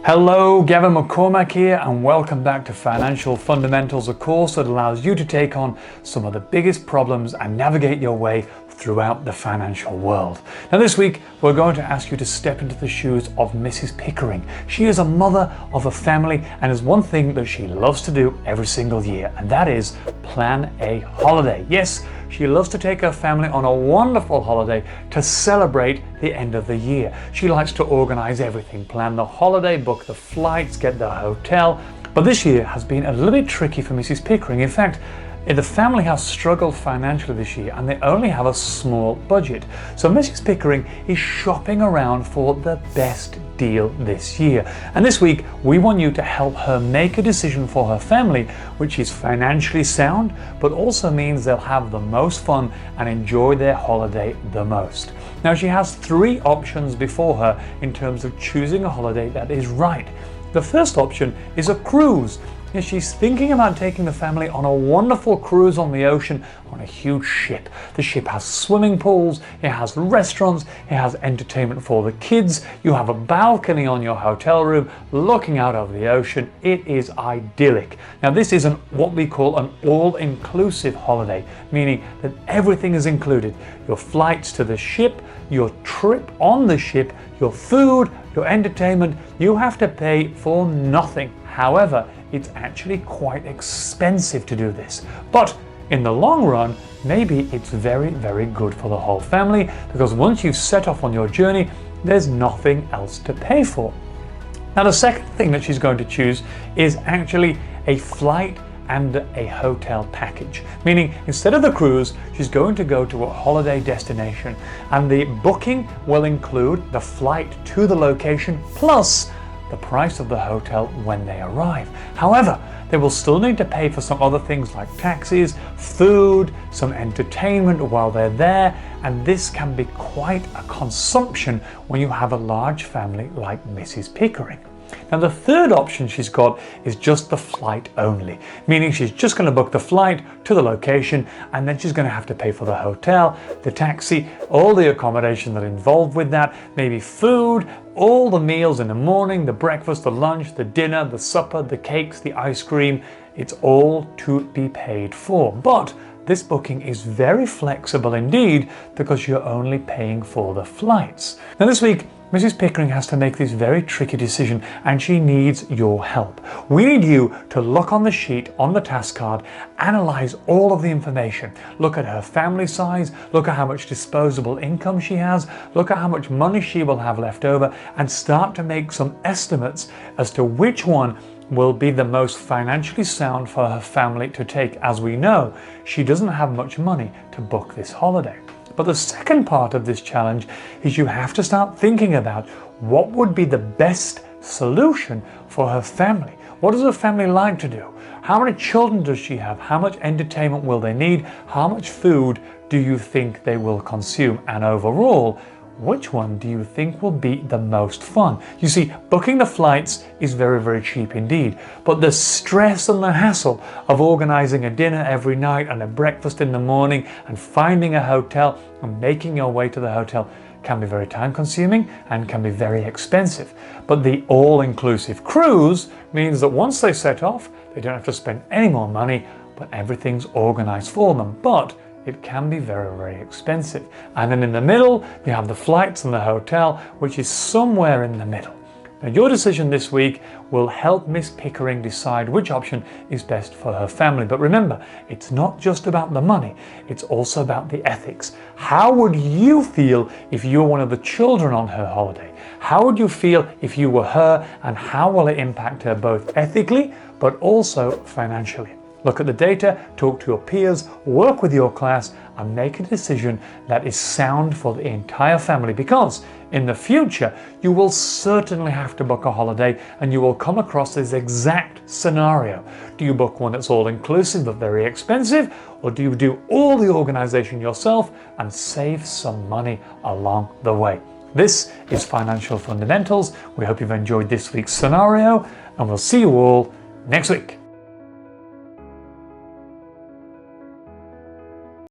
Hello, Gavin McCormack here, and welcome back to Financial Fundamentals, a course that allows you to take on some of the biggest problems and navigate your way throughout the financial world. Now this week, we're going to ask you to step into the shoes of Mrs. Pickering. She is a mother of a family, and there's one thing that she loves to do every single year, and that is plan a holiday. Yes, she loves to take her family on a wonderful holiday to celebrate the end of the year. She likes to organize everything, plan the holiday, book the flights, get the hotel. But this year has been a little bit tricky for Mrs. Pickering. In fact, the family has struggled financially this year and they only have a small budget. So Mrs. Pickering is shopping around for the best deal this year. And this week, we want you to help her make a decision for her family, which is financially sound, but also means they'll have the most fun and enjoy their holiday the most. Now, she has three options before her in terms of choosing a holiday that is right. The first option is a cruise. She's thinking about taking the family on a wonderful cruise on the ocean on a huge ship. The ship has swimming pools, it has restaurants, it has entertainment for the kids, you have a balcony on your hotel room looking out over the ocean. It is idyllic. Now this is what we call an all-inclusive holiday, meaning that everything is included. Your flights to the ship, your trip on the ship, your food, your entertainment. You have to pay for nothing. However, it's actually quite expensive to do this. But in the long run, maybe it's very, very good for the whole family, because once you've set off on your journey, there's nothing else to pay for. Now, the second thing that she's going to choose is actually a flight and a hotel package, meaning instead of the cruise, she's going to go to a holiday destination, and the booking will include the flight to the location plus the price of the hotel when they arrive. However, they will still need to pay for some other things like taxis, food, some entertainment while they're there, and this can be quite a consumption when you have a large family like Mrs. Pickering. Now, the third option she's got is just the flight only, meaning she's just going to book the flight to the location, and then she's going to have to pay for the hotel, the taxi, all the accommodation that involved with that, maybe food, all the meals in the morning, the breakfast, the lunch, the dinner, the supper, the cakes, the ice cream. It's all to be paid for. But this booking is very flexible indeed, because you're only paying for the flights. Now this week, Mrs. Pickering has to make this very tricky decision, and she needs your help. We need you to look on the sheet on the task card, analyze all of the information, look at her family size, look at how much disposable income she has, look at how much money she will have left over, and start to make some estimates as to which one will be the most financially sound for her family to take. As we know, she doesn't have much money to book this holiday. But the second part of this challenge is you have to start thinking about what would be the best solution for her family. What does her family like to do? How many children does she have? How much entertainment will they need? How much food do you think they will consume? And overall, which one do you think will be the most fun? You see, booking the flights is very, very cheap indeed, but the stress and the hassle of organizing a dinner every night and a breakfast in the morning and finding a hotel and making your way to the hotel can be very time consuming and can be very expensive. But the all-inclusive cruise means that once they set off, they don't have to spend any more money, but everything's organized for them. But it can be very, very expensive. And then in the middle, you have the flights and the hotel, which is somewhere in the middle. Now, your decision this week will help Miss Pickering decide which option is best for her family. But remember, it's not just about the money, it's also about the ethics. How would you feel if you were one of the children on her holiday? How would you feel if you were her, and how will it impact her both ethically but also financially? Look at the data, talk to your peers, work with your class, and make a decision that is sound for the entire family, because in the future, you will certainly have to book a holiday and you will come across this exact scenario. Do you book one that's all-inclusive but very expensive, or do you do all the organization yourself and save some money along the way? This is Financial Fundamentals. We hope you've enjoyed this week's scenario, and we'll see you all next week.